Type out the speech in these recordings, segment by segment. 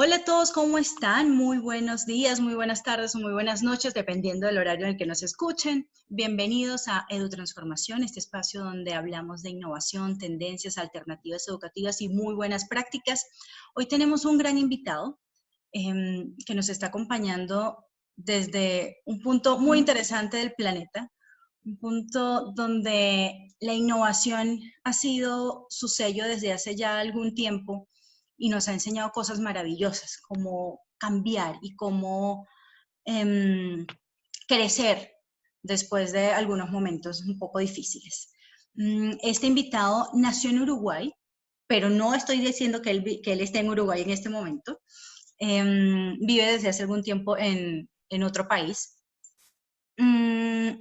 Hola a todos, ¿cómo están? Muy buenos días, muy buenas tardes o muy buenas noches, dependiendo del horario en el que nos escuchen. Bienvenidos a EduTransformación, este espacio donde hablamos de innovación, tendencias, alternativas educativas y muy buenas prácticas. Hoy tenemos un gran invitado que nos está acompañando desde un punto muy interesante del planeta, un punto donde la innovación ha sido su sello desde hace ya algún tiempo y nos ha enseñado cosas maravillosas, como cambiar y cómo crecer después de algunos momentos un poco difíciles. Este invitado nació en Uruguay, pero no estoy diciendo que él esté en Uruguay en este momento. Vive desde hace algún tiempo en otro país. Tiene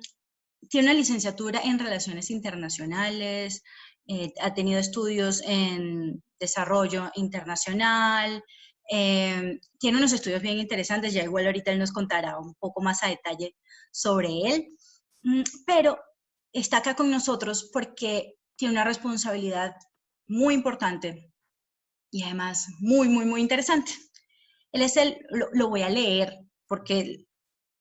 una licenciatura en Relaciones Internacionales, ha tenido estudios en Desarrollo Internacional, tiene unos estudios bien interesantes, ya igual ahorita él nos contará un poco más a detalle sobre él, pero está acá con nosotros porque tiene una responsabilidad muy importante y además muy interesante. Él es lo voy a leer porque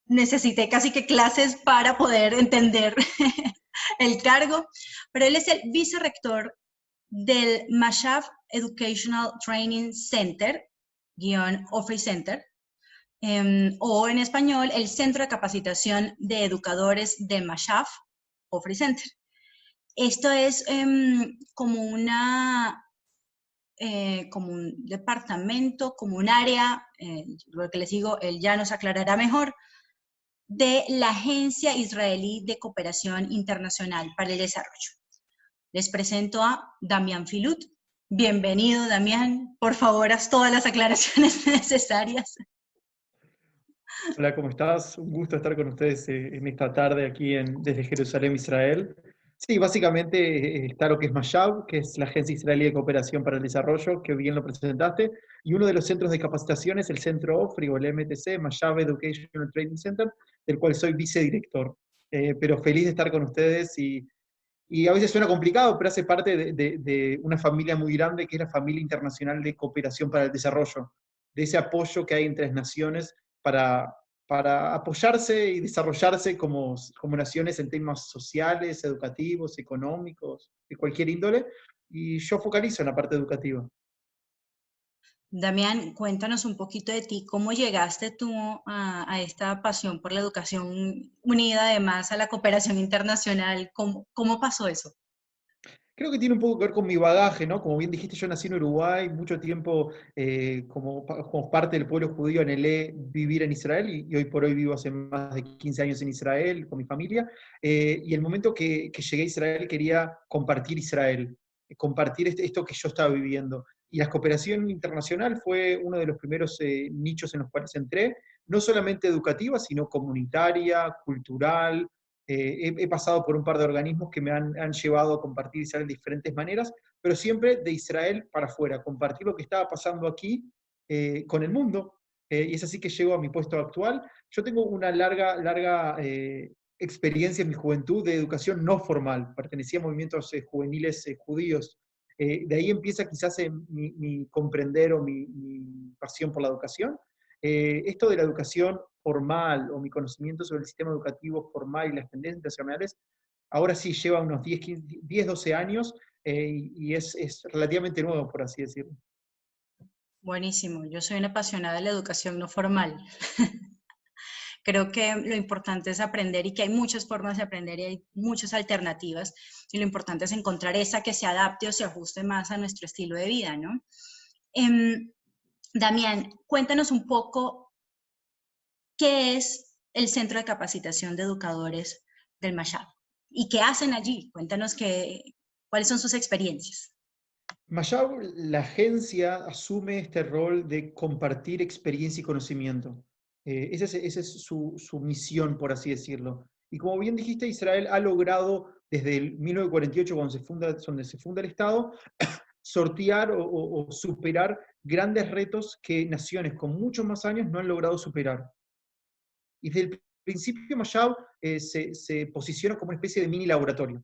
necesité casi que clases para poder entender el cargo, pero él es el vicerrector del Mashab Educational Training Center, Office Center, o en español, el Centro de Capacitación de Educadores de Mashab Office Center. Esto es como un departamento, como un área, lo que les digo, él ya nos aclarará mejor, de la Agencia Israelí de Cooperación Internacional para el Desarrollo. Les presento a Damián Filut. Bienvenido, Damián. Por favor, haz todas las aclaraciones necesarias. Hola, ¿cómo estás? Un gusto estar con ustedes en esta tarde aquí desde Jerusalén, Israel. Sí, básicamente está lo que es Mashab, que es la Agencia Israelí de Cooperación para el Desarrollo, que bien lo presentaste, y uno de los centros de capacitación es el Centro OFRI o el MTC, Mashab Educational Training Center, del cual soy vicedirector. Pero feliz de estar con ustedes y a veces suena complicado, pero hace parte de una familia muy grande que es la Familia Internacional de Cooperación para el Desarrollo, de ese apoyo que hay entre las naciones para, para apoyarse y desarrollarse como naciones en temas sociales, educativos, económicos, de cualquier índole, y yo focalizo en la parte educativa. Damián, cuéntanos un poquito de ti. ¿Cómo llegaste tú a esta pasión por la educación unida además a la cooperación internacional? ¿Cómo pasó eso? Creo que tiene un poco que ver con mi bagaje, ¿no? Como bien dijiste, yo nací en Uruguay, mucho tiempo como parte del pueblo judío anhelé vivir en Israel y hoy por hoy vivo hace más de 15 años en Israel con mi familia. Y el momento que llegué a Israel quería compartir Israel, compartir esto que yo estaba viviendo. Y la cooperación internacional fue uno de los primeros nichos en los cuales entré, no solamente educativa, sino comunitaria, cultural. He pasado por un par de organismos que me han llevado a compartir Israel de diferentes maneras, pero siempre de Israel para afuera, compartir lo que estaba pasando aquí con el mundo. Y es así que llego a mi puesto actual. Yo tengo una larga experiencia en mi juventud de educación no formal. Pertenecía a movimientos juveniles judíos. De ahí empieza quizás mi comprender o mi pasión por la educación. Esto de la educación formal o mi conocimiento sobre el sistema educativo formal y las tendencias internacionales, ahora sí lleva unos 10 12 años y es relativamente nuevo, por así decirlo. Buenísimo. Yo soy una apasionada de la educación no formal. Creo que lo importante es aprender y que hay muchas formas de aprender y hay muchas alternativas y lo importante es encontrar esa que se adapte o se ajuste más a nuestro estilo de vida, ¿no? Eh, Damián, cuéntanos un poco qué es el Centro de Capacitación de Educadores del Mashab y qué hacen allí. Cuéntanos cuáles son sus experiencias. Mayab, la agencia asume este rol de compartir experiencia y conocimiento. Esa es su misión, por así decirlo. Y como bien dijiste, Israel ha logrado desde el 1948, donde se funda el Estado, sortear o superar grandes retos que naciones con muchos más años no han logrado superar. Y desde el principio Mayab se posiciona como una especie de mini laboratorio.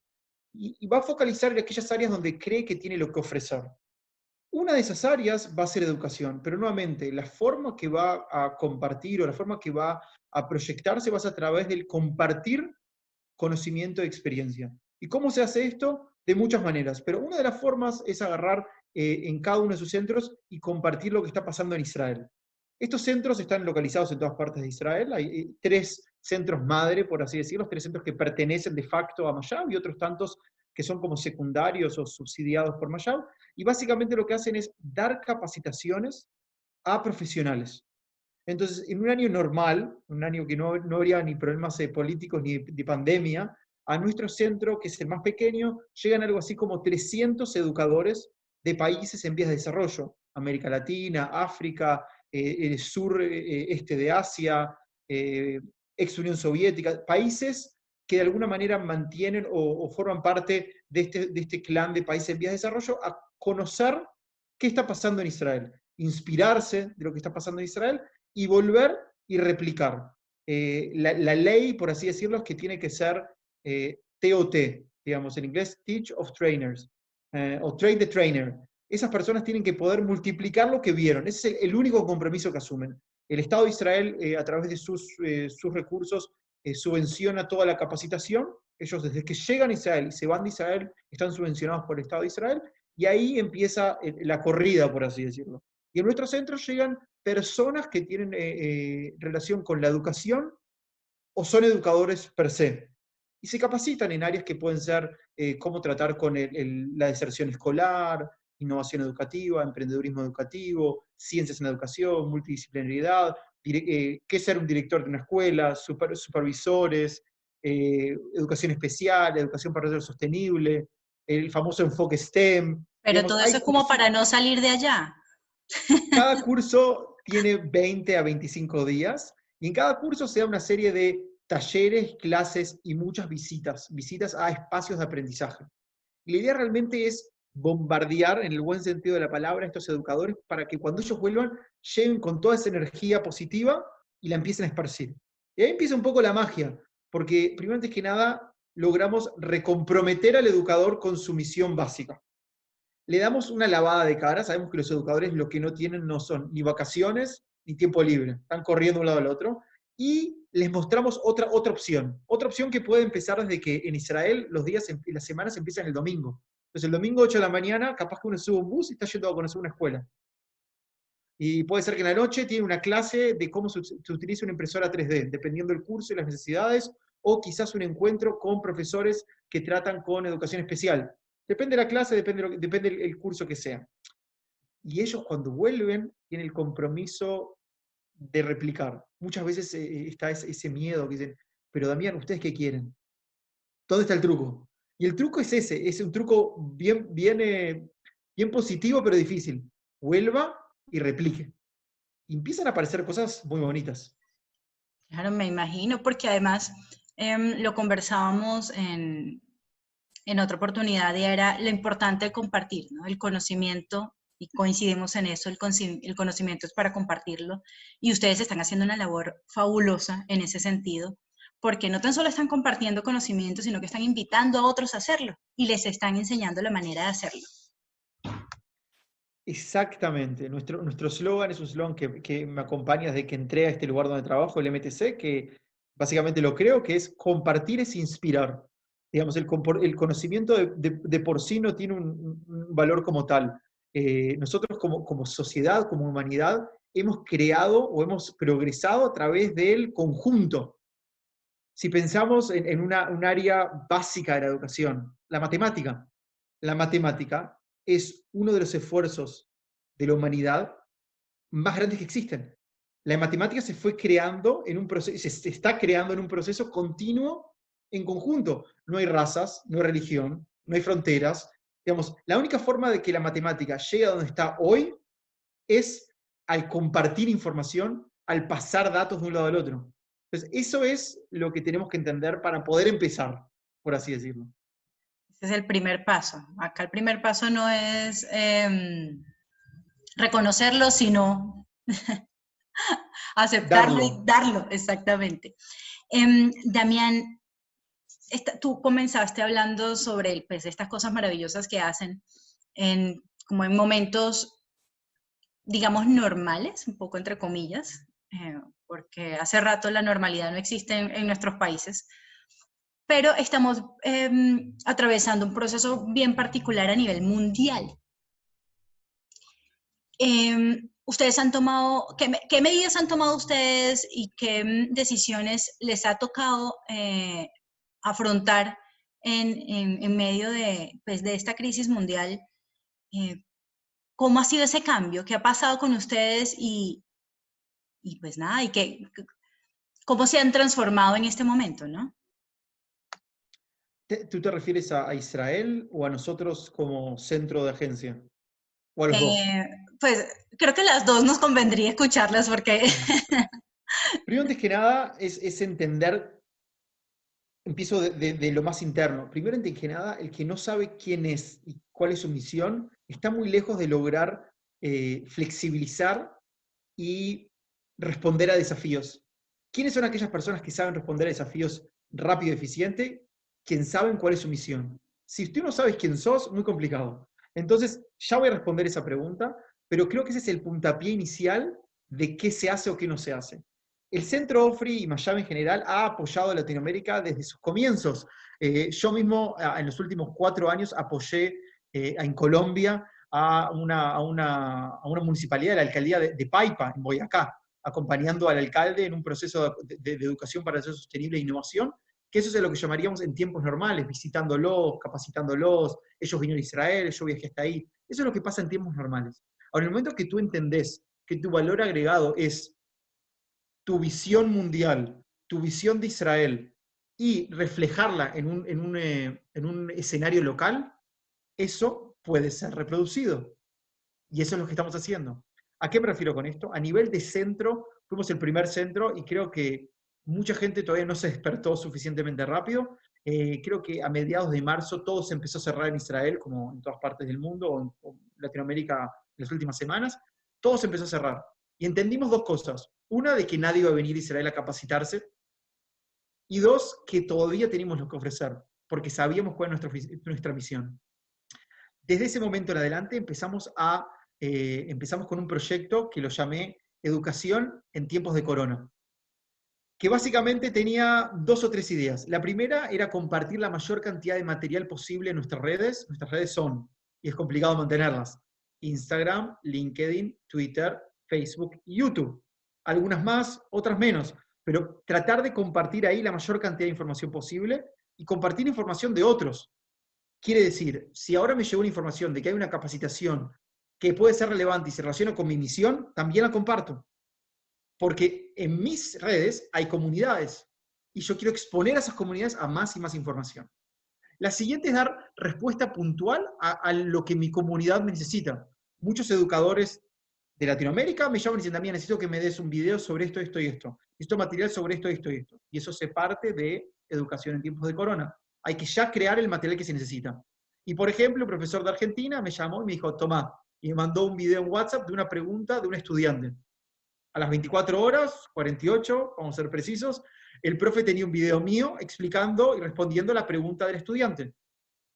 Y va a focalizar en aquellas áreas donde cree que tiene lo que ofrecer. Una de esas áreas va a ser educación, pero nuevamente, la forma que va a compartir o la forma que va a proyectarse va a ser a través del compartir conocimiento y experiencia. ¿Y cómo se hace esto? De muchas maneras, pero una de las formas es agarrar en cada uno de sus centros y compartir lo que está pasando en Israel. Estos centros están localizados en todas partes de Israel. Hay tres centros madre, por así decirlo, tres centros que pertenecen de facto a Mayab y otros tantos que son como secundarios o subsidiados por Mayab. Y básicamente lo que hacen es dar capacitaciones a profesionales. Entonces, en un año normal, un año que no habría ni problemas políticos ni de pandemia, a nuestro centro, que es el más pequeño, llegan algo así como 300 educadores de países en vías de desarrollo. América Latina, África, el sur, este de Asia, ex Unión Soviética, países que de alguna manera mantienen o forman parte de este clan de países en vías de desarrollo, a conocer qué está pasando en Israel, inspirarse de lo que está pasando en Israel y volver y replicar. La ley, por así decirlo, es que tiene que ser TOT, digamos, en inglés, Teach of Trainers, o Train the Trainer. Esas personas tienen que poder multiplicar lo que vieron. Ese es el único compromiso que asumen. El Estado de Israel, a través de sus recursos, subvenciona toda la capacitación. Ellos desde que llegan a Israel y se van de Israel, están subvencionados por el Estado de Israel, y ahí empieza la corrida, por así decirlo. Y en nuestros centros llegan personas que tienen relación con la educación o son educadores per se. Y se capacitan en áreas que pueden ser cómo tratar con la deserción escolar, innovación educativa, emprendedurismo educativo, ciencias en educación, multidisciplinariedad, qué es ser un director de una escuela, supervisores, educación especial, educación para el sostenible, el famoso enfoque STEM. Pero Digamos, todo hay eso es como cursos. para no salir de allá. Cada curso tiene 20 a 25 días y en cada curso se da una serie de talleres, clases y muchas visitas a espacios de aprendizaje. Y la idea realmente es bombardear, en el buen sentido de la palabra, a estos educadores para que cuando ellos vuelvan, lleguen con toda esa energía positiva y la empiecen a esparcir. Y ahí empieza un poco la magia, porque primero antes que nada logramos recomprometer al educador con su misión básica. Le damos una lavada de cara, sabemos que los educadores lo que no tienen no son ni vacaciones ni tiempo libre, están corriendo de un lado al otro, y les mostramos otra opción que puede empezar desde que en Israel los días y las semanas empiezan el domingo. Entonces el domingo 8 de la mañana, capaz que uno sube un bus y está yendo a conocer una escuela. Y puede ser que en la noche tiene una clase de cómo se utiliza una impresora 3D, dependiendo del curso y las necesidades, o quizás un encuentro con profesores que tratan con educación especial. Depende de la clase, depende del curso que sea. Y ellos cuando vuelven tienen el compromiso de replicar. Muchas veces está ese miedo que dicen, pero Damián, ¿ustedes qué quieren? ¿Dónde está el truco? Y el truco es ese, es un truco bien positivo, pero difícil. Vuelva y replique. Y empiezan a aparecer cosas muy bonitas. Claro, me imagino, porque además lo conversábamos en otra oportunidad y era lo importante de compartir, ¿no? El conocimiento, y coincidimos en eso, el conocimiento es para compartirlo, y ustedes están haciendo una labor fabulosa en ese sentido, porque no tan solo están compartiendo conocimiento, sino que están invitando a otros a hacerlo y les están enseñando la manera de hacerlo. Exactamente. Nuestro slogan es un slogan que me acompaña desde que entré a este lugar donde trabajo, el MTC, que básicamente lo creo, que es compartir es inspirar. Digamos, el conocimiento de por sí no tiene un valor como tal. Nosotros como sociedad, como humanidad, hemos creado o hemos progresado a través del conjunto. Si pensamos en un área básica de la educación, la matemática es uno de los esfuerzos de la humanidad más grandes que existen. La matemática se fue creando en un proceso, se está creando en un proceso continuo en conjunto. No hay razas, no hay religión, no hay fronteras. Digamos, la única forma de que la matemática llegue a donde está hoy es al compartir información, al pasar datos de un lado al otro. Entonces, eso es lo que tenemos que entender para poder empezar, por así decirlo. Ese es el primer paso. Acá el primer paso no es reconocerlo, sino aceptarlo y Darlo. darlo, exactamente. Damián, tú comenzaste hablando sobre pues, estas cosas maravillosas que hacen, como en momentos, digamos, normales, un poco entre comillas, porque hace rato la normalidad no existe en nuestros países, pero estamos atravesando un proceso bien particular a nivel mundial. ¿Ustedes han tomado, qué medidas han tomado ustedes y qué decisiones les ha tocado afrontar en medio de, pues, de esta crisis mundial? ¿Cómo ha sido ese cambio? ¿Qué ha pasado con ustedes? Y pues nada, ¿cómo se han transformado en este momento, no? ¿Tú te refieres a Israel o a nosotros como centro de agencia? ¿O a los dos? Pues creo que las dos nos convendría escucharlas porque... Primero, antes que nada, es entender, empiezo de lo más interno. Primero, antes que nada, el que no sabe quién es y cuál es su misión, está muy lejos de lograr flexibilizar y responder a desafíos. ¿Quiénes son aquellas personas que saben responder a desafíos rápido y eficiente? Quien saben cuál es su misión. Si tú no sabes quién sos, muy complicado. Entonces, ya voy a responder esa pregunta, pero creo que ese es el puntapié inicial de qué se hace o qué no se hace. El Centro OFRI y Mayab en general ha apoyado a Latinoamérica desde sus comienzos. Yo mismo, en los últimos 4 años, apoyé en Colombia a una municipalidad, la alcaldía de Paipa, en Boyacá, acompañando al alcalde en un proceso de educación para el desarrollo sostenible e innovación, que eso es lo que llamaríamos en tiempos normales, visitándolos, capacitándolos, ellos vinieron a Israel, yo viajé hasta ahí. Eso es lo que pasa en tiempos normales. Ahora, en el momento que tú entendés que tu valor agregado es tu visión mundial, tu visión de Israel, y reflejarla en un escenario local, eso puede ser reproducido. Y eso es lo que estamos haciendo. ¿A qué me refiero con esto? A nivel de centro, fuimos el primer centro y creo que mucha gente todavía no se despertó suficientemente rápido. Creo que a mediados de marzo todo se empezó a cerrar en Israel, como en todas partes del mundo, o en Latinoamérica en las últimas semanas. Todo se empezó a cerrar. Y entendimos dos cosas. Una, de que nadie iba a venir a Israel a capacitarse. Y dos, que todavía teníamos lo que ofrecer, porque sabíamos cuál es nuestra misión. Desde ese momento en adelante empezamos con un proyecto que lo llamé Educación en tiempos de corona, que básicamente tenía 2 o 3 ideas. La primera era compartir la mayor cantidad de material posible en nuestras redes. Nuestras redes son, y es complicado mantenerlas, Instagram, LinkedIn, Twitter, Facebook y YouTube. Algunas más, otras menos, pero tratar de compartir ahí la mayor cantidad de información posible y compartir información de otros. Quiere decir, si ahora me llegó una información de que hay una capacitación que puede ser relevante y se relaciona con mi misión, también la comparto. Porque en mis redes hay comunidades y yo quiero exponer a esas comunidades a más y más información. La siguiente es dar respuesta puntual a lo que mi comunidad necesita. Muchos educadores de Latinoamérica me llaman y dicen, también necesito que me des un video sobre esto, esto y esto. Necesito material sobre esto, esto y esto. Y eso se parte de educación en tiempos de corona. Hay que ya crear el material que se necesita. Y por ejemplo, un profesor de Argentina me llamó y me dijo, tomá, y me mandó un video en WhatsApp de una pregunta de un estudiante. A las 24 horas, 48, vamos a ser precisos, el profe tenía un video mío explicando y respondiendo la pregunta del estudiante.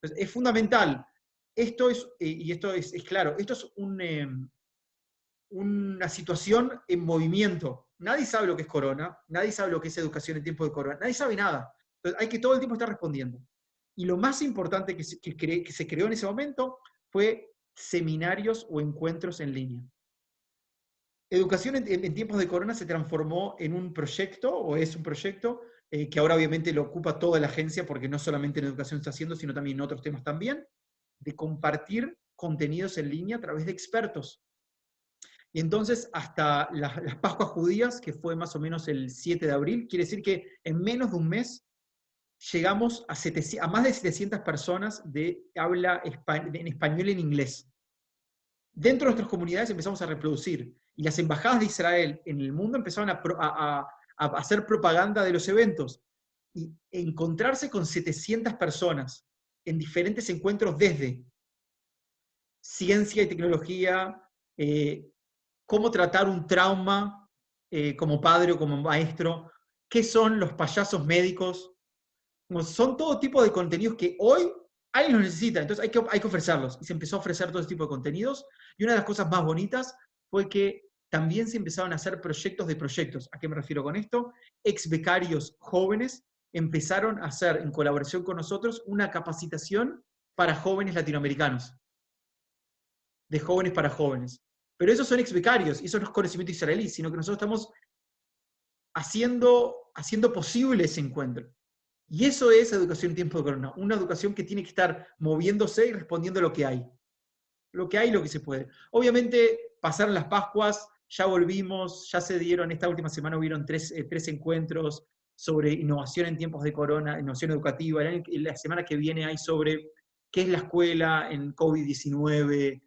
Entonces, es fundamental. Esto es, y esto es claro, esto es una situación en movimiento. Nadie sabe lo que es corona, nadie sabe lo que es educación en tiempo de corona, nadie sabe nada. Entonces, hay que todo el tiempo estar respondiendo. Y lo más importante que se creó en ese momento fue seminarios o encuentros en línea. Educación en tiempos de corona se transformó en un proyecto, o es un proyecto, que ahora obviamente lo ocupa toda la agencia, porque no solamente en educación está haciendo, sino también en otros temas también, de compartir contenidos en línea a través de expertos. Y entonces, hasta las Pascuas Judías, que fue más o menos el 7 de abril, quiere decir que en menos de un mes llegamos a más de 700 personas de habla en español y en inglés. Dentro de nuestras comunidades empezamos a reproducir, y las embajadas de Israel en el mundo empezaron a hacer propaganda de los eventos, y encontrarse con 700 personas en diferentes encuentros desde ciencia y tecnología, cómo tratar un trauma como padre o como maestro, qué son los payasos médicos. Son todo tipo de contenidos que hoy alguien los necesita, entonces hay que ofrecerlos. Y se empezó a ofrecer todo este tipo de contenidos. Y una de las cosas más bonitas fue que también se empezaron a hacer proyectos de proyectos. ¿A qué me refiero con esto? Ex becarios jóvenes empezaron a hacer, en colaboración con nosotros, una capacitación para jóvenes latinoamericanos. De jóvenes para jóvenes. Pero esos son ex becarios, y eso no es conocimiento israelí, sino que nosotros estamos haciendo posible ese encuentro. Y eso es educación en tiempo de corona, una educación que tiene que estar moviéndose y respondiendo a lo que hay. Lo que hay, lo que se puede. Obviamente, pasaron las Pascuas, ya volvimos, ya se dieron, esta última semana hubieron tres encuentros sobre innovación en tiempos de corona, innovación educativa. La semana que viene hay sobre qué es la escuela en COVID-19.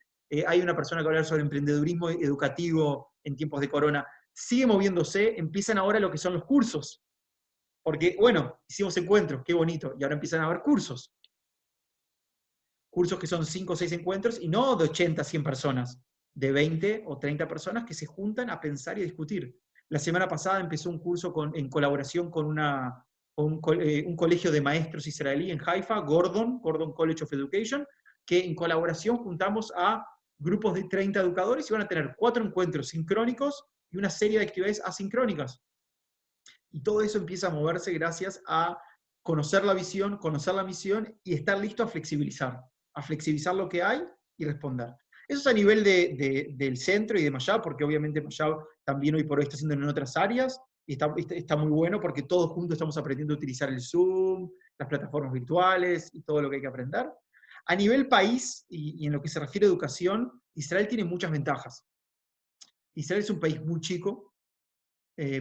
Hay una persona que va a hablar sobre emprendedurismo educativo en tiempos de corona. Sigue moviéndose, empiezan ahora lo que son los cursos. Porque, bueno, hicimos encuentros, qué bonito, y ahora empiezan a haber cursos. Cursos que son 5 o 6 encuentros, y no de 80 a 100 personas, de 20 o 30 personas que se juntan a pensar y a discutir. La semana pasada empezó un curso en colaboración con un colegio de maestros israelí en Haifa, Gordon College of Education, que en colaboración juntamos a grupos de 30 educadores y van a tener 4 encuentros sincrónicos y una serie de actividades asincrónicas. Y todo eso empieza a moverse gracias a conocer la visión, conocer la misión y estar listo a flexibilizar lo que hay y responder. Eso es a nivel del centro y de Mayab, porque obviamente Mayab también hoy por hoy está haciendo en otras áreas, y está muy bueno porque todos juntos estamos aprendiendo a utilizar el Zoom, las plataformas virtuales y todo lo que hay que aprender. A nivel país, y en lo que se refiere a educación, Israel tiene muchas ventajas. Israel es un país muy chico,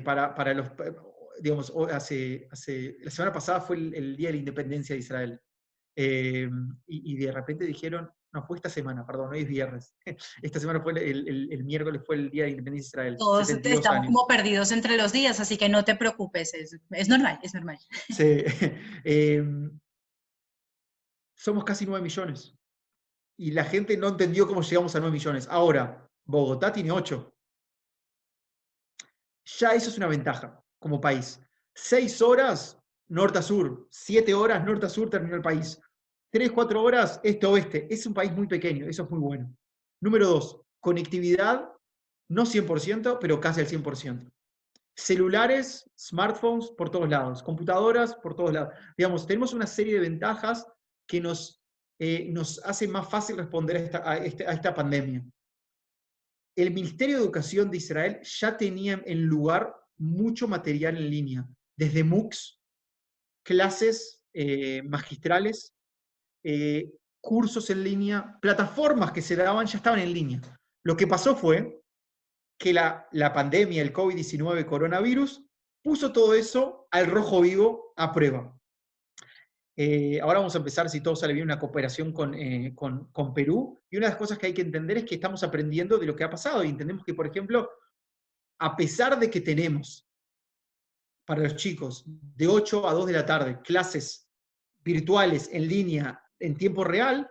para los, digamos, la semana pasada fue el Día de la Independencia de Israel. Y de repente dijeron, no, fue esta semana, perdón, hoy es viernes. Esta semana fue el miércoles, fue el Día de la Independencia de Israel, Todos 72 estamos años. como perdidos entre los días, así que no te preocupes, es normal, es normal. Sí. Somos casi 9 millones. Y la gente no entendió cómo llegamos a 9 millones. Ahora, Bogotá tiene 8. Ya eso es una ventaja como país. 6 horas norte a sur, 7 horas norte a sur terminó el país. 3, 4 horas este a oeste. Es un país muy pequeño, eso es muy bueno. Número 2, conectividad, no 100%, pero casi al 100%. Celulares, smartphones por todos lados, computadoras por todos lados. Digamos, tenemos una serie de ventajas que nos hace más fácil responder a esta pandemia. El Ministerio de Educación de Israel ya tenía en lugar mucho material en línea, desde MOOCs, clases magistrales, cursos en línea, plataformas que se daban ya estaban en línea. Lo que pasó fue que la pandemia, el COVID-19, coronavirus, puso todo eso al rojo vivo a prueba. Ahora vamos a empezar, si todo sale bien, una cooperación con Perú. Y una de las cosas que hay que entender es que estamos aprendiendo de lo que ha pasado. Y entendemos que, por ejemplo, a pesar de que tenemos para los chicos de 8 a 2 de la tarde clases virtuales en línea en tiempo real,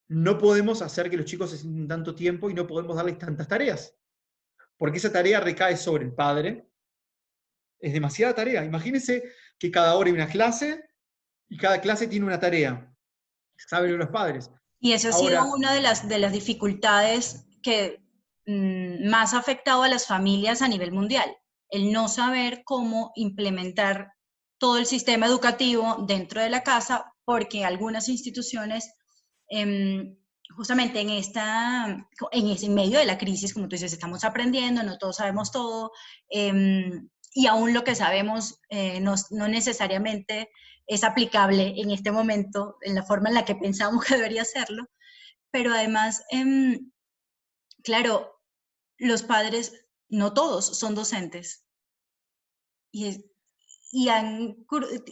no podemos hacer que los chicos se sienten tanto tiempo y no podemos darles tantas tareas. Porque esa tarea recae sobre el padre. Es demasiada tarea. Imagínense que cada hora hay una clase y cada clase tiene una tarea. Saben los padres. Y eso ha sido Ahora, una de las dificultades que más ha afectado a las familias a nivel mundial, el no saber cómo implementar todo el sistema educativo dentro de la casa, porque algunas instituciones, justamente en medio de la crisis, como tú dices, estamos aprendiendo, no todos sabemos todo, y aún lo que sabemos no necesariamente es aplicable en este momento, en la forma en la que pensamos que debería serlo, pero además, claro, los padres, no todos, son docentes y,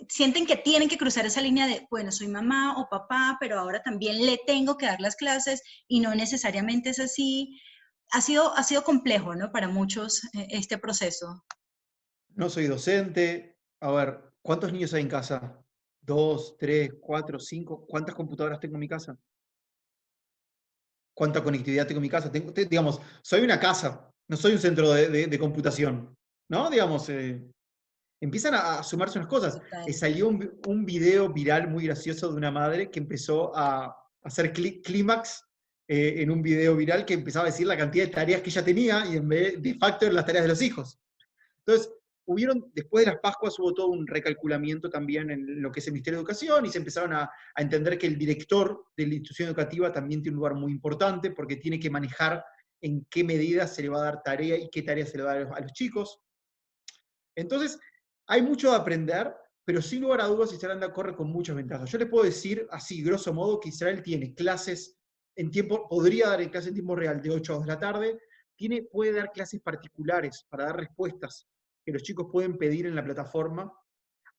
sienten que tienen que cruzar esa línea de, bueno, soy mamá o papá, pero ahora también le tengo que dar las clases y no necesariamente es así. Ha sido complejo, ¿no? Para muchos este proceso. no soy docente. A ver, ¿cuántos niños hay en casa? 2, 3, 4, 5. ¿Cuántas computadoras tengo en mi casa? ¿Cuánta conectividad tengo en mi casa? Digamos, soy una casa, no soy un centro de computación, ¿no? Digamos, empiezan a sumarse unas cosas. Total. Salió un video viral muy gracioso de una madre que empezó a hacer clímax en un video viral que empezaba a decir la cantidad de tareas que ella tenía y en vez de facto eran las tareas de los hijos. Entonces, después de las Pascuas hubo todo un recalculamiento también en lo que es el Ministerio de Educación y se empezaron a entender que el director de la institución educativa también tiene un lugar muy importante porque tiene que manejar en qué medida se le va a dar tarea y qué tarea se le va a dar a los chicos. Entonces, hay mucho de aprender, pero sin lugar a dudas Israel corre con muchas ventajas. Yo les puedo decir, así, grosso modo, que Israel tiene clases podría dar clases en tiempo real de 8 a 2 de la tarde, puede dar clases particulares para dar respuestas que los chicos pueden pedir en la plataforma.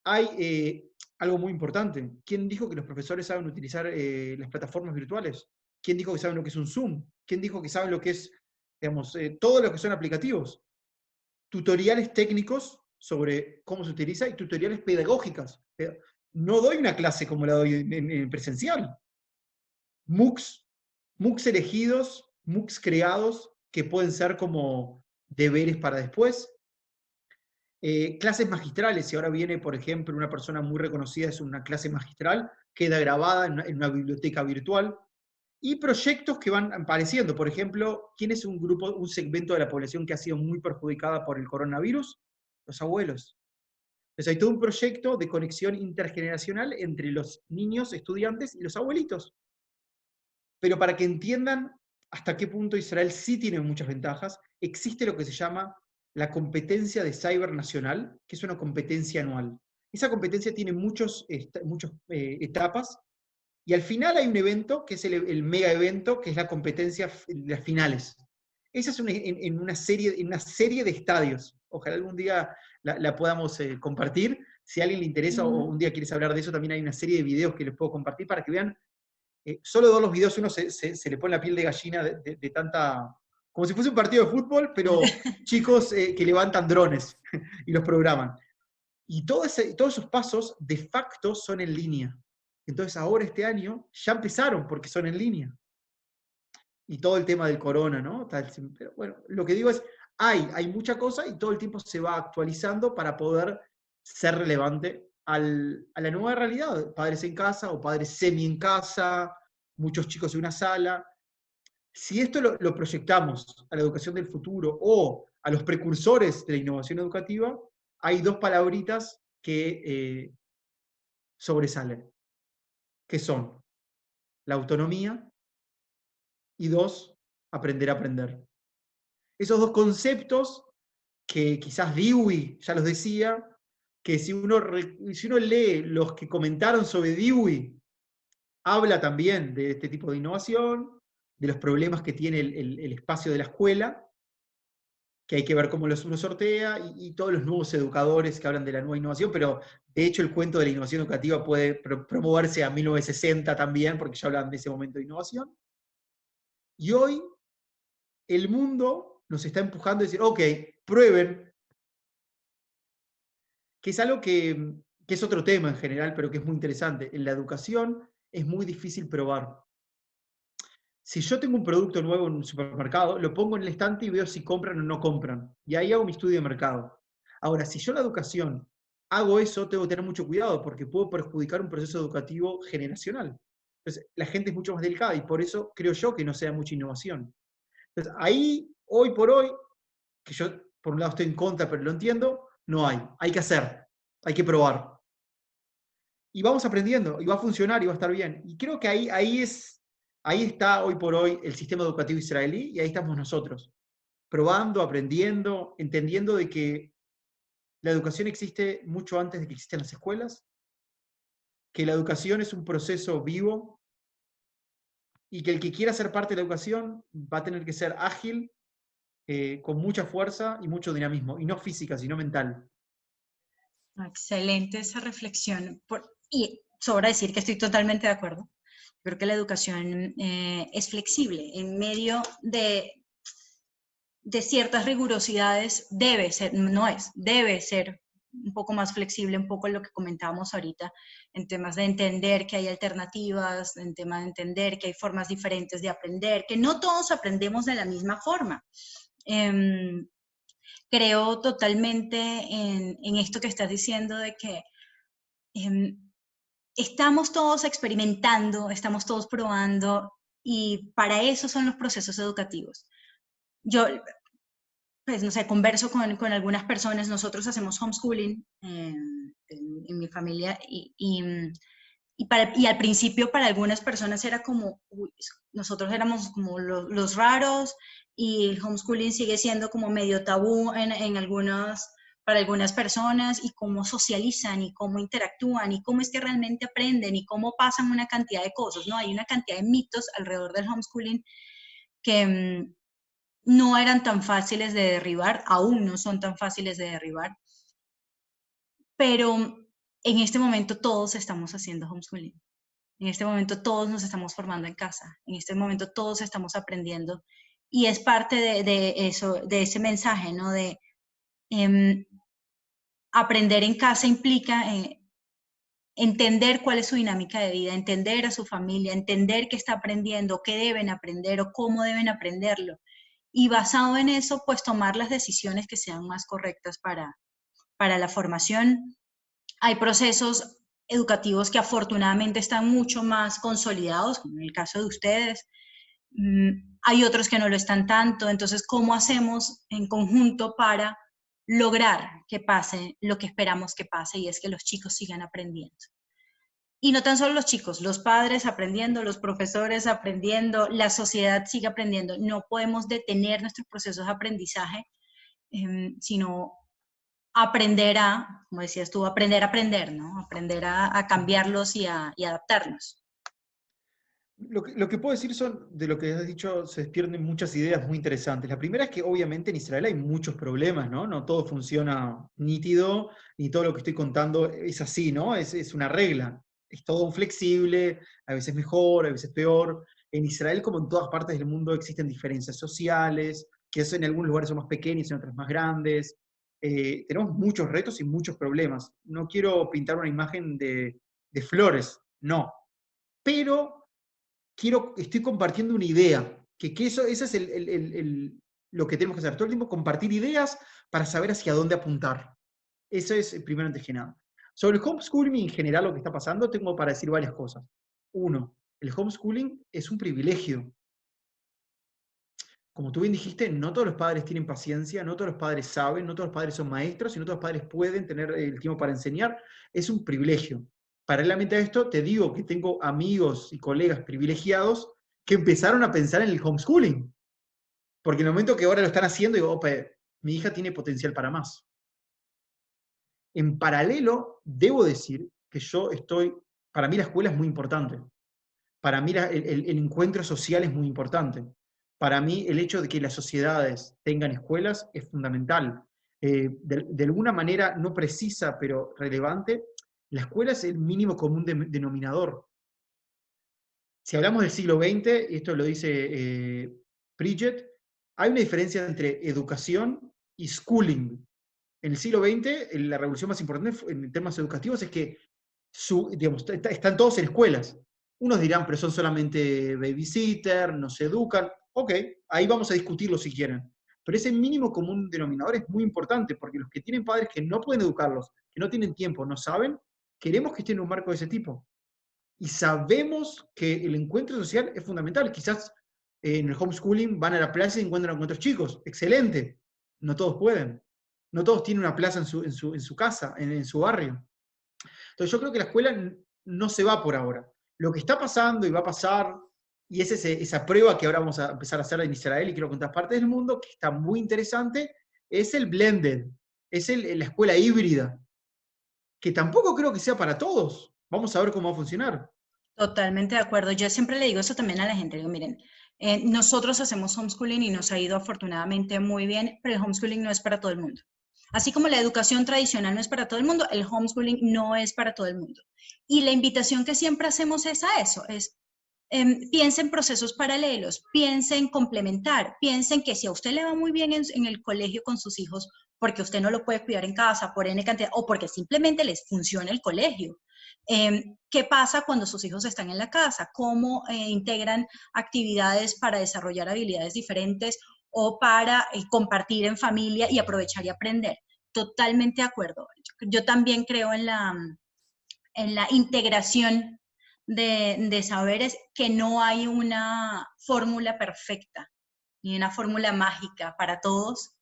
Hay algo muy importante. ¿Quién dijo que los profesores saben utilizar las plataformas virtuales? ¿Quién dijo que saben lo que es un Zoom? ¿Quién dijo que saben lo que es, digamos, todo lo que son aplicativos? Tutoriales técnicos sobre cómo se utiliza y tutoriales pedagógicas. No doy una clase como la doy en presencial. MOOCs elegidos, MOOCs creados, que pueden ser como deberes para después. Clases magistrales, si ahora viene, por ejemplo, una persona muy reconocida, es una clase magistral, queda grabada en una biblioteca virtual. Y proyectos que van apareciendo, por ejemplo, ¿quién es un segmento de la población que ha sido muy perjudicada por el coronavirus? Los abuelos. Entonces hay todo un proyecto de conexión intergeneracional entre los niños, estudiantes y los abuelitos. Pero para que entiendan hasta qué punto Israel sí tiene muchas ventajas, existe lo que se llama la competencia de Cyber Nacional, que es una competencia anual. Esa competencia tiene muchas etapas, y al final hay un evento, que es el mega evento, que es la competencia de las finales. Esa es en una serie de estadios. Ojalá algún día la podamos compartir. Si a alguien le interesa o un día quieres hablar de eso, también hay una serie de videos que les puedo compartir para que vean. Solo de ver los videos uno se le pone la piel de gallina de tanta... Como si fuese un partido de fútbol, pero chicos que levantan drones y los programan. Y todos esos pasos de facto son en línea. Entonces ahora este año ya empezaron porque son en línea. Y todo el tema del corona, ¿no? Pero bueno, lo que digo es, hay mucha cosa y todo el tiempo se va actualizando para poder ser relevante a la nueva realidad. Padres en casa o padres semi en casa, muchos chicos en una sala. Si esto lo proyectamos a la educación del futuro o a los precursores de la innovación educativa, hay dos palabritas que sobresalen, que son la autonomía y dos, aprender a aprender. Esos dos conceptos que quizás Dewey ya los decía, que si uno lee los que comentaron sobre Dewey, habla también de este tipo de innovación, de los problemas que tiene el espacio de la escuela, que hay que ver cómo uno sortea, y todos los nuevos educadores que hablan de la nueva innovación, pero de hecho el cuento de la innovación educativa puede promoverse a 1960 también, porque ya hablan de ese momento de innovación. Y hoy el mundo nos está empujando a decir, ok, prueben, que es algo que es otro tema en general, pero que es muy interesante. En la educación es muy difícil probar. Si yo tengo un producto nuevo en un supermercado, lo pongo en el estante y veo si compran o no compran. Y ahí hago mi estudio de mercado. Ahora, si yo en la educación hago eso, tengo que tener mucho cuidado porque puedo perjudicar un proceso educativo generacional. Entonces, la gente es mucho más delicada y por eso creo yo que no sea mucha innovación. Entonces, ahí, hoy por hoy, que yo por un lado estoy en contra, pero lo entiendo, no hay. Hay que hacer, hay que probar. Y vamos aprendiendo, y va a funcionar, y va a estar bien. Y creo que ahí está hoy por hoy el sistema educativo israelí, y ahí estamos nosotros, probando, aprendiendo, entendiendo de que la educación existe mucho antes de que existan las escuelas, que la educación es un proceso vivo, y que el que quiera ser parte de la educación va a tener que ser ágil, con mucha fuerza y mucho dinamismo, y no física, sino mental. Excelente esa reflexión. Y sobra decir que estoy totalmente de acuerdo. Creo que la educación es flexible. En medio de ciertas rigurosidades debe ser, no es, debe ser un poco más flexible, un poco lo que comentábamos ahorita, en temas de entender que hay alternativas, en temas de entender que hay formas diferentes de aprender, que no todos aprendemos de la misma forma. creo totalmente en esto que estás diciendo de que estamos todos experimentando, estamos todos probando y para eso son los procesos educativos. Yo, pues, no sé, converso con algunas personas, nosotros hacemos homeschooling en mi familia y al principio para algunas personas era como, uy, nosotros éramos como los raros y el homeschooling sigue siendo como medio tabú para algunas personas y cómo socializan y cómo interactúan y cómo es que realmente aprenden y cómo pasan una cantidad de cosas, ¿no? Hay una cantidad de mitos alrededor del homeschooling que no eran tan fáciles de derribar, aún no son tan fáciles de derribar, pero en este momento todos estamos haciendo homeschooling. En este momento todos nos estamos formando en casa, en este momento todos estamos aprendiendo y es parte de eso, de ese mensaje, ¿no? De aprender en casa implica entender cuál es su dinámica de vida, entender a su familia, entender qué está aprendiendo, qué deben aprender o cómo deben aprenderlo. Y basado en eso, pues tomar las decisiones que sean más correctas para la formación. Hay procesos educativos que afortunadamente están mucho más consolidados, como en el caso de ustedes. Hay otros que no lo están tanto. Entonces, ¿cómo hacemos en conjunto para lograr que pase lo que esperamos que pase y es que los chicos sigan aprendiendo? Y no tan solo los chicos, los padres aprendiendo, los profesores aprendiendo, la sociedad sigue aprendiendo. No podemos detener nuestros procesos de aprendizaje, sino aprender como decías tú, aprender a aprender, ¿no? Aprender a cambiarlos y adaptarnos. Lo que puedo decir de lo que has dicho, se despierten muchas ideas muy interesantes. La primera es que obviamente en Israel hay muchos problemas, ¿no? No todo funciona nítido, ni todo lo que estoy contando es así, ¿no? Es una regla. Es todo flexible, a veces mejor, a veces peor. En Israel, como en todas partes del mundo, existen diferencias sociales, que eso en algunos lugares son más pequeñas, en otros más grandes. Tenemos muchos retos y muchos problemas. No quiero pintar una imagen de flores, no. Pero estoy compartiendo una idea, eso es lo que tenemos que hacer, todo el tiempo compartir ideas para saber hacia dónde apuntar. Eso es primero antes que nada. Sobre el homeschooling en general lo que está pasando, tengo para decir varias cosas. Uno, el homeschooling es un privilegio. Como tú bien dijiste, no todos los padres tienen paciencia, no todos los padres saben, no todos los padres son maestros y no todos los padres pueden tener el tiempo para enseñar. Es un privilegio. Paralelamente a esto, te digo que tengo amigos y colegas privilegiados que empezaron a pensar en el homeschooling. Porque en el momento que ahora lo están haciendo, digo, ope, mi hija tiene potencial para más. En paralelo, debo decir que para mí la escuela es muy importante. Para mí el encuentro social es muy importante. Para mí el hecho de que las sociedades tengan escuelas es fundamental. De alguna manera no precisa, pero relevante, la escuela es el mínimo común denominador. Si hablamos del siglo XX, y esto lo dice Bridget, hay una diferencia entre educación y schooling. En el siglo XX, la revolución más importante en temas educativos es que están todos en escuelas. Unos dirán, pero son solamente babysitter, no se educan. Ok, ahí vamos a discutirlo si quieren. Pero ese mínimo común denominador es muy importante, porque los que tienen padres que no pueden educarlos, que no tienen tiempo, no saben, queremos que estén en un marco de ese tipo. Y sabemos que el encuentro social es fundamental. Quizás en el homeschooling van a la plaza y encuentran con otros chicos. Excelente. No todos pueden. No todos tienen una plaza en su casa, en su barrio. Entonces yo creo que la escuela no se va por ahora. Lo que está pasando y va a pasar, y es esa prueba que ahora vamos a empezar a hacer en Israel y creo que en otras partes del mundo, que está muy interesante, es el blended, es la escuela híbrida, que tampoco creo que sea para todos. Vamos a ver cómo va a funcionar. Totalmente de acuerdo. Yo siempre le digo eso también a la gente. Digo, miren, nosotros hacemos homeschooling y nos ha ido afortunadamente muy bien, pero el homeschooling no es para todo el mundo. Así como la educación tradicional no es para todo el mundo, el homeschooling no es para todo el mundo. Y la invitación que siempre hacemos es a eso, piensa en procesos paralelos, piensa en complementar, piensa en que si a usted le va muy bien en el colegio con sus hijos, porque usted no lo puede cuidar en casa por N cantidad, o porque simplemente les funciona el colegio. ¿Qué pasa cuando sus hijos están en la casa? ¿Cómo integran actividades para desarrollar habilidades diferentes? o para compartir en familia y aprovechar y aprender. Totalmente de acuerdo. Yo también creo en la integración de saberes, que no hay una fórmula perfecta ni una fórmula mágica para todos.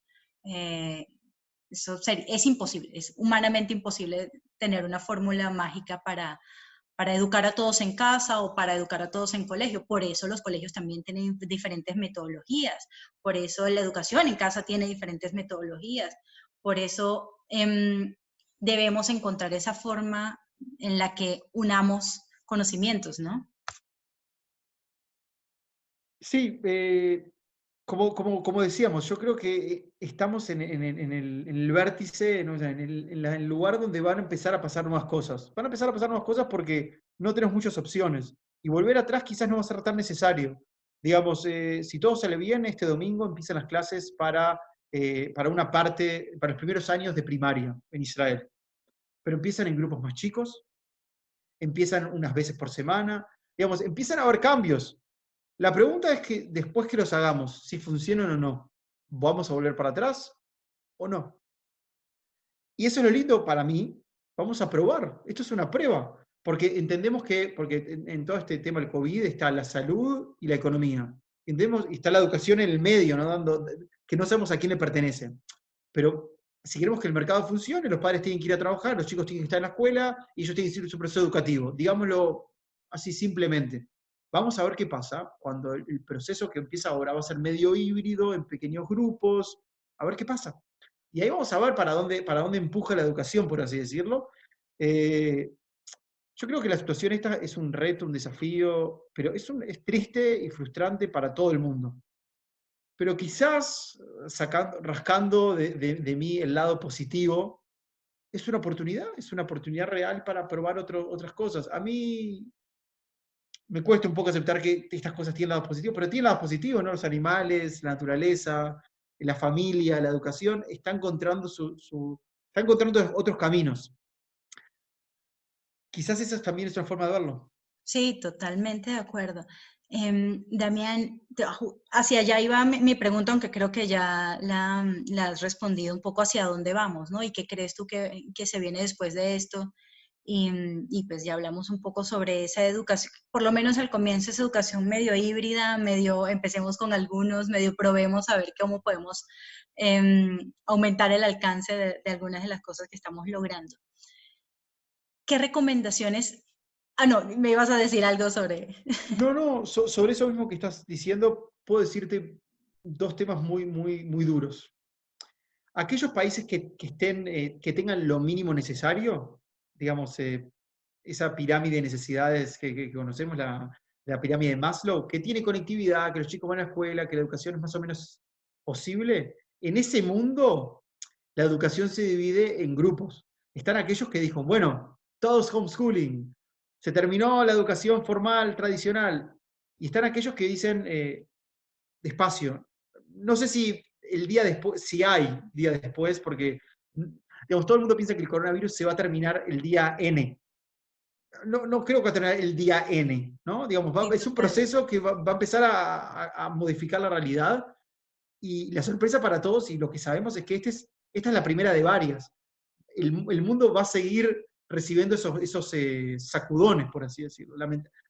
Eso es imposible, es humanamente imposible tener una fórmula mágica para educar a todos en casa o para educar a todos en colegio. Por eso los colegios también tienen diferentes metodologías, por eso la educación en casa tiene diferentes metodologías, por eso debemos encontrar esa forma en la que unamos conocimientos, ¿no? Sí, como decíamos, yo creo que estamos en el vértice, ¿no? O sea, en el lugar donde van a empezar a pasar nuevas cosas. Van a empezar a pasar nuevas cosas porque no tenemos muchas opciones. Y volver atrás quizás no va a ser tan necesario. Digamos, si todo sale bien, este domingo empiezan las clases para una parte, para los primeros años de primaria en Israel. Pero empiezan en grupos más chicos, empiezan unas veces por semana, digamos, empiezan a haber cambios. La pregunta es que después que los hagamos, si funcionan o no, ¿vamos a volver para atrás o no? Y eso es lo lindo para mí. Vamos a probar. Esto es una prueba. Porque entendemos que, porque en todo este tema del COVID está la salud y la economía. Entendemos, y está la educación en el medio, ¿no? Que no sabemos a quién le pertenece. Pero si queremos que el mercado funcione, los padres tienen que ir a trabajar, los chicos tienen que estar en la escuela y ellos tienen que seguir su proceso educativo. Digámoslo así simplemente. Vamos a ver qué pasa cuando el proceso que empieza ahora va a ser medio híbrido, en pequeños grupos, a ver qué pasa. Y ahí vamos a ver para dónde empuja la educación, por así decirlo. Eh, yo creo que la situación esta es un reto, un desafío, pero es triste y frustrante para todo el mundo. Pero quizás rascando de mí el lado positivo, es una oportunidad real para probar otras cosas. A mí me cuesta un poco aceptar que estas cosas tienen lados positivos, pero tienen lados positivos, ¿no? Los animales, la naturaleza, la familia, la educación, están encontrando están encontrando otros caminos. Quizás esa también es una forma de verlo. Sí, totalmente de acuerdo. Damián, hacia allá iba mi pregunta, aunque creo que ya la has respondido un poco hacia dónde vamos, ¿no? ¿Y qué crees tú que se viene después de esto? Y pues ya hablamos un poco sobre esa educación, por lo menos al comienzo es educación medio híbrida, medio empecemos con algunos, medio probemos a ver cómo podemos aumentar el alcance de algunas de las cosas que estamos logrando. ¿Qué recomendaciones? Ah, no, me ibas a decir algo sobre... No, sobre eso mismo que estás diciendo, puedo decirte dos temas muy duros. Aquellos países que tengan lo mínimo necesario, digamos, esa pirámide de necesidades que conocemos, la pirámide de Maslow, que tiene conectividad, que los chicos van a la escuela, que la educación es más o menos posible, en ese mundo la educación se divide en grupos. Están aquellos que dijo, bueno, todos homeschooling, se terminó la educación formal, tradicional, y están aquellos que dicen, despacio, no sé si el día después, si hay día después, porque digamos, todo el mundo piensa que el coronavirus se va a terminar el día N. No creo que va a terminar el día N, ¿no? Digamos, Sí, es un total. proceso que va a empezar a modificar la realidad, y la sorpresa para todos, y lo que sabemos es que esta es la primera de varias. El mundo va a seguir recibiendo esos sacudones, por así decirlo.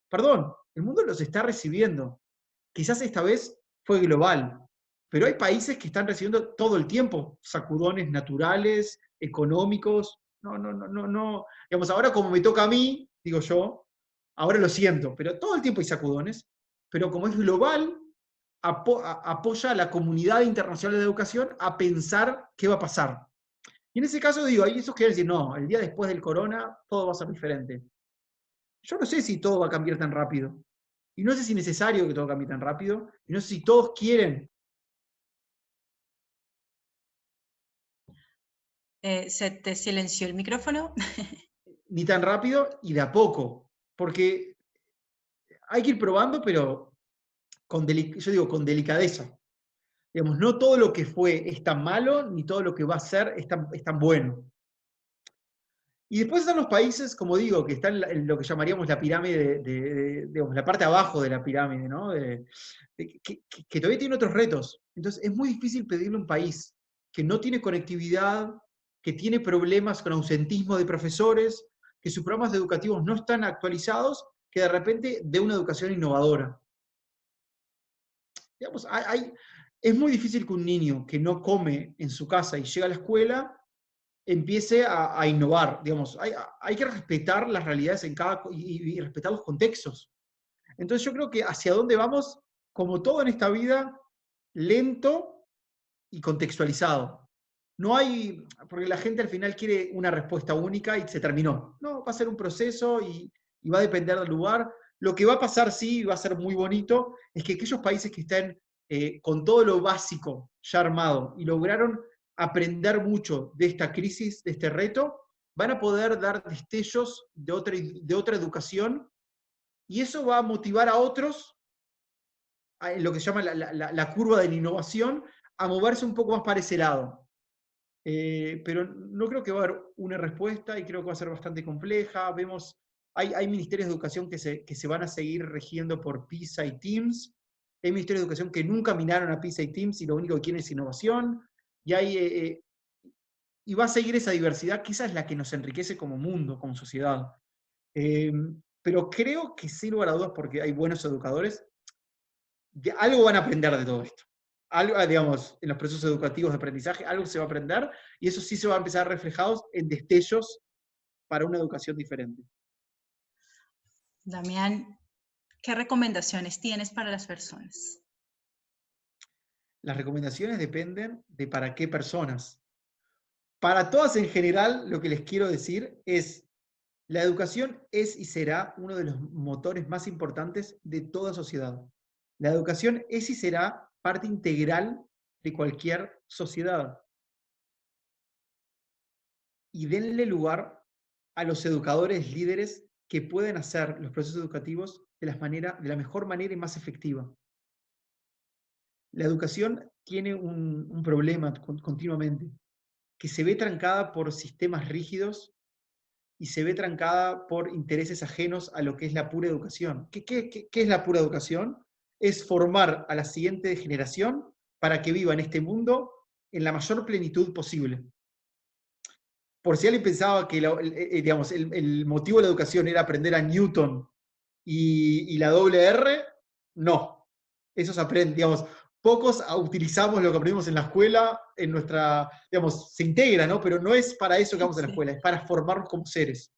Perdón, el mundo los está recibiendo. Quizás esta vez fue global, pero hay países que están recibiendo todo el tiempo sacudones naturales, económicos. No. Digamos, ahora como me toca a mí, digo yo, ahora lo siento, pero todo el tiempo hay sacudones, pero como es global, apoya a la comunidad internacional de educación a pensar qué va a pasar. Y en ese caso digo, hay esos que decir, no, el día después del corona todo va a ser diferente. Yo no sé si todo va a cambiar tan rápido. Y no sé si es necesario que todo cambie tan rápido. Y no sé si todos quieren. ¿Se te silenció el micrófono? Ni tan rápido y de a poco. Porque hay que ir probando, pero yo digo con delicadeza. Digamos, no todo lo que fue es tan malo, ni todo lo que va a ser es tan bueno. Y después están los países, como digo, que están en lo que llamaríamos la pirámide, digamos, la parte abajo de la pirámide, ¿no? Que todavía tienen otros retos. Entonces es muy difícil pedirle a un país que no tiene conectividad, que tiene problemas con ausentismo de profesores, que sus programas educativos no están actualizados, que de repente dé una educación innovadora. Digamos, es muy difícil que un niño que no come en su casa y llega a la escuela empiece a innovar. Digamos, hay que respetar las realidades y respetar los contextos. Entonces yo creo que hacia dónde vamos, como todo en esta vida, lento y contextualizado. No hay, porque la gente al final quiere una respuesta única y se terminó. No, va a ser un proceso y va a depender del lugar. Lo que va a pasar, sí, y va a ser muy bonito, es que aquellos países que estén con todo lo básico ya armado y lograron aprender mucho de esta crisis, de este reto, van a poder dar destellos de otra educación y eso va a motivar a otros, en lo que se llama la curva de la innovación, a moverse un poco más para ese lado. Pero no creo que va a haber una respuesta y creo que va a ser bastante compleja. Hay ministerios de educación que se van a seguir rigiendo por PISA y TIMSS. Hay ministerios de educación que nunca minaron a PISA y TIMSS y lo único que quieren es innovación. Y va a seguir esa diversidad, quizás es la que nos enriquece como mundo, como sociedad. Eh, pero creo que sin lugar a dudas, porque hay buenos educadores, algo van a aprender de todo esto. Algo, digamos, en los procesos educativos de aprendizaje, algo se va a aprender y eso sí se va a empezar reflejados en destellos para una educación diferente. Damián, ¿qué recomendaciones tienes para las personas? Las recomendaciones dependen de para qué personas. Para todas en general, lo que les quiero decir es, la educación es y será uno de los motores más importantes de toda sociedad. La educación es y será parte integral de cualquier sociedad. Y denle lugar a los educadores líderes que pueden hacer los procesos educativos de la mejor manera y más efectiva. La educación tiene un problema continuamente, que se ve trancada por sistemas rígidos y se ve trancada por intereses ajenos a lo que es la pura educación. ¿Qué es la pura educación? Es formar a la siguiente generación para que viva en este mundo en la mayor plenitud posible. Por si alguien pensaba que digamos, el motivo de la educación era aprender a Newton y la doble R, no. Eso se aprende, digamos, pocos utilizamos lo que aprendimos en la escuela, en nuestra, digamos, se integra, ¿no? Pero no es para eso que vamos a la escuela, es para formarnos como seres.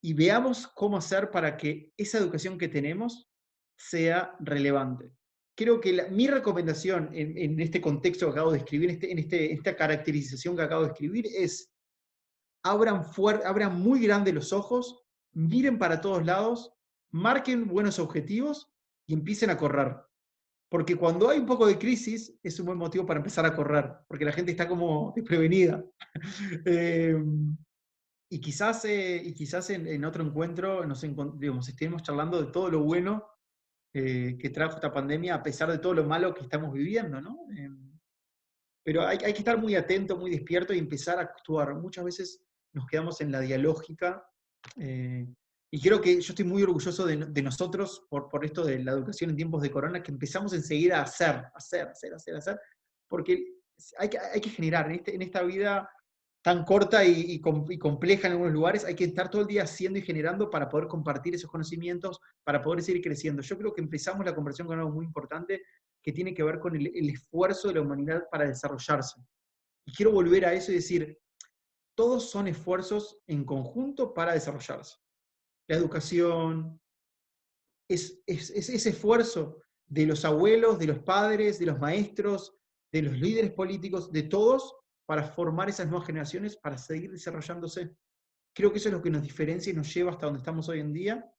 Y veamos cómo hacer para que esa educación que tenemos sea relevante. Creo que mi recomendación en este contexto que acabo de escribir, esta caracterización que acabo de escribir, es abran muy grande los ojos, miren para todos lados, marquen buenos objetivos y empiecen a correr. Porque cuando hay un poco de crisis, es un buen motivo para empezar a correr, porque la gente está como desprevenida. Y quizás en otro encuentro digamos, estemos charlando de todo lo bueno que trajo esta pandemia, a pesar de todo lo malo que estamos viviendo, ¿no? Pero hay que estar muy atento, muy despierto y empezar a actuar. Muchas veces nos quedamos en la dialógica. Y creo que yo estoy muy orgulloso de nosotros por esto de la educación en tiempos de corona, que empezamos enseguida a hacer, porque hay que generar. En esta vida tan corta y compleja en algunos lugares, hay que estar todo el día haciendo y generando para poder compartir esos conocimientos, para poder seguir creciendo. Yo creo que empezamos la conversación con algo muy importante que tiene que ver con el esfuerzo de la humanidad para desarrollarse. Y quiero volver a eso y decir, todos son esfuerzos en conjunto para desarrollarse. La educación, es ese esfuerzo de los abuelos, de los padres, de los maestros, de los líderes políticos, de todos, para formar esas nuevas generaciones, para seguir desarrollándose. Creo que eso es lo que nos diferencia y nos lleva hasta donde estamos hoy en día,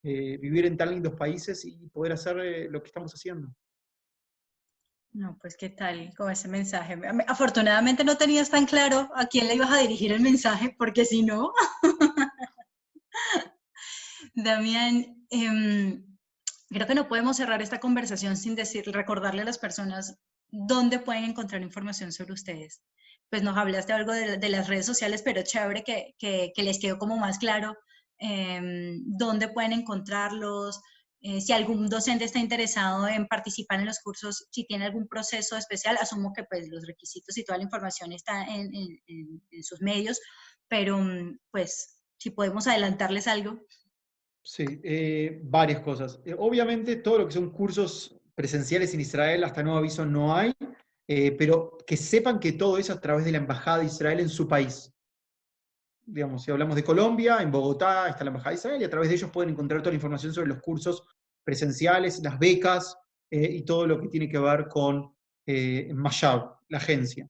vivir en tan lindos países y poder hacer lo que estamos haciendo. No, pues qué tal con ese mensaje. Afortunadamente no tenías tan claro a quién le ibas a dirigir el mensaje, porque si no... Damián, creo que no podemos cerrar esta conversación sin recordarle a las personas dónde pueden encontrar información sobre ustedes. pues nos hablaste algo de las redes sociales, pero chévere que les quedó como más claro dónde pueden encontrarlos, si algún docente está interesado en participar en los cursos, si tiene algún proceso especial, asumo que pues los requisitos y toda la información está en sus medios, pero pues si podemos adelantarles algo. Sí, varias cosas. Obviamente todo lo que son cursos presenciales en Israel, hasta nuevo aviso no hay, pero que sepan que todo eso a través de la Embajada de Israel en su país. Digamos, si hablamos de Colombia, en Bogotá está la Embajada de Israel y a través de ellos pueden encontrar toda la información sobre los cursos presenciales, las becas y todo lo que tiene que ver con Mashab, la agencia.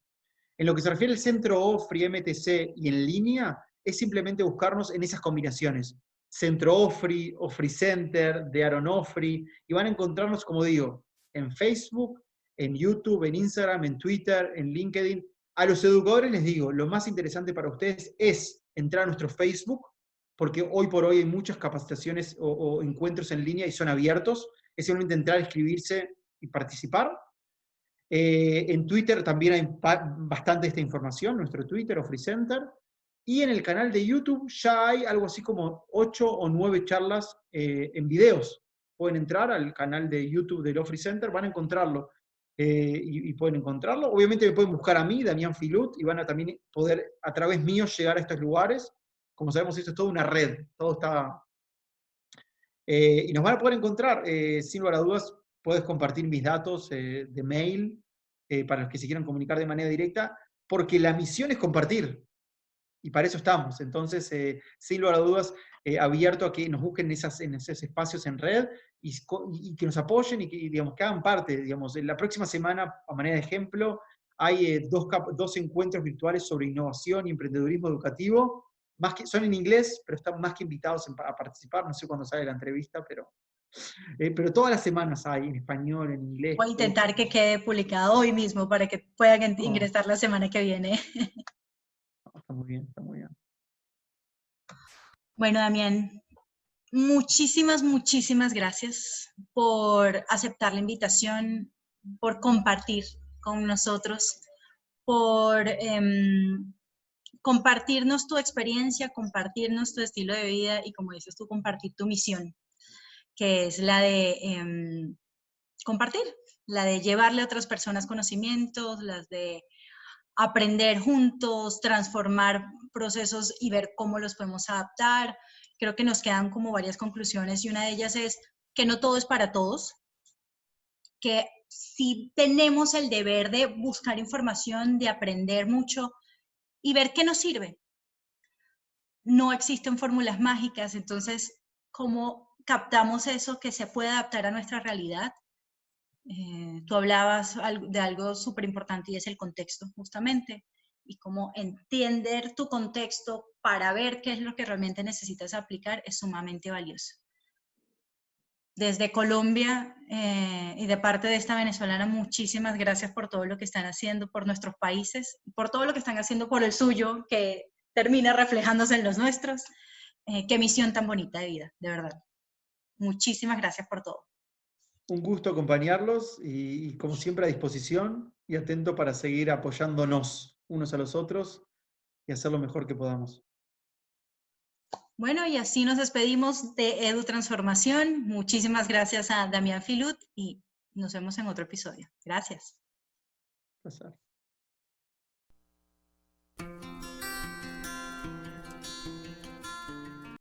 En lo que se refiere al centro OFRI, MTC y en línea, es simplemente buscarnos en esas combinaciones. Centro OFRI, OFRI Center, de Aaron OFRI, y van a encontrarnos, como digo, en Facebook, en YouTube, en Instagram, en Twitter, en LinkedIn. A los educadores les digo, lo más interesante para ustedes es entrar a nuestro Facebook, porque hoy por hoy hay muchas capacitaciones o encuentros en línea y son abiertos. Es simplemente entrar, inscribirse y participar. En Twitter también hay bastante de esta información, nuestro Twitter, OfriCenter. Y en el canal de YouTube ya hay algo así como 8 o 9 charlas en videos. Pueden entrar al canal de YouTube del OfriCenter, van a encontrarlo. Y pueden encontrarlo. Obviamente me pueden buscar a mí, Damián Filut, y van a también poder a través mío llegar a estos lugares. Como sabemos, esto es toda una red, todo está... y nos van a poder encontrar, sin lugar a dudas, puedes compartir mis datos de mail para los que se quieran comunicar de manera directa, porque la misión es compartir, y para eso estamos. Entonces, sin lugar a dudas, abierto a que nos busquen en esos espacios en red y que nos apoyen y que, digamos, que hagan parte. Digamos, en la próxima semana, a manera de ejemplo, hay dos encuentros virtuales sobre innovación y emprendedurismo educativo. Son en inglés, pero están más que invitados a participar. No sé cuándo sale la entrevista, pero todas las semanas hay en español, en inglés. Voy a intentar que quede publicado hoy mismo para que puedan Oh, ingresar la semana que viene. está muy bien, está muy bien. Bueno, Damián, muchísimas gracias por aceptar la invitación, por compartir con nosotros, por compartirnos tu experiencia, compartirnos tu estilo de vida y, como dices tú, compartir tu misión, que es la de compartir, la de llevarle a otras personas conocimientos, las de aprender juntos, transformar procesos y ver cómo los podemos adaptar. Creo que nos quedan como varias conclusiones y una de ellas es que no todo es para todos, que sí tenemos el deber de buscar información, de aprender mucho y ver qué nos sirve. No existen fórmulas mágicas, entonces, ¿cómo captamos eso que se puede adaptar a nuestra realidad? Tú hablabas de algo súper importante y es el contexto, justamente, y cómo entender tu contexto para ver qué es lo que realmente necesitas aplicar es sumamente valioso. Desde Colombia y de parte de esta venezolana, muchísimas gracias por todo lo que están haciendo por nuestros países, por todo lo que están haciendo por el suyo, que termina reflejándose en los nuestros. Qué misión tan bonita de vida, de verdad. Muchísimas gracias por todo. Un gusto acompañarlos y como siempre a disposición y atento para seguir apoyándonos unos a los otros y hacer lo mejor que podamos. Bueno, y así nos despedimos de Edu Transformación. Muchísimas gracias a Damián Filut y nos vemos en otro episodio. Gracias. Pasar.